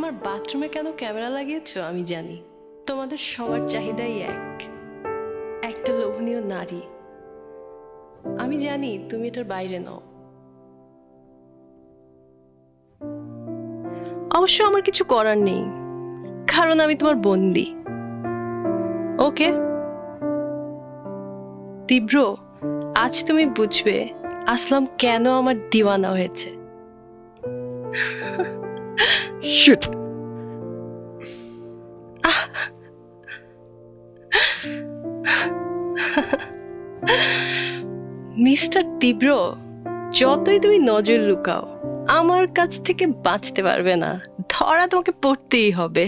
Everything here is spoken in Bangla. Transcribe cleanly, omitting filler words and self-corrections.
আমার বাথরুমে কেন ক্যামেরা লাগিয়েছো আমি জানি। তোমাদের সবার চাহিদাই একটা লোভনীয় নারী। আমি জানি তুমি এটার বাইরে নও। অবশ্য আমার কিছু করার নেই, কারণ আমি তোমার বন্দি। ওকে তীব্র, আজ তুমি বুঝবে আসলাম কেন আমার দিওয়ানা হয়েছে। শিট! মিস্টার তীব্র, যতই তুমি নজর লুকাও আমার কাছ থেকে বাঁচতে পারবে না। ধরা তোমাকে পড়তেই হবে।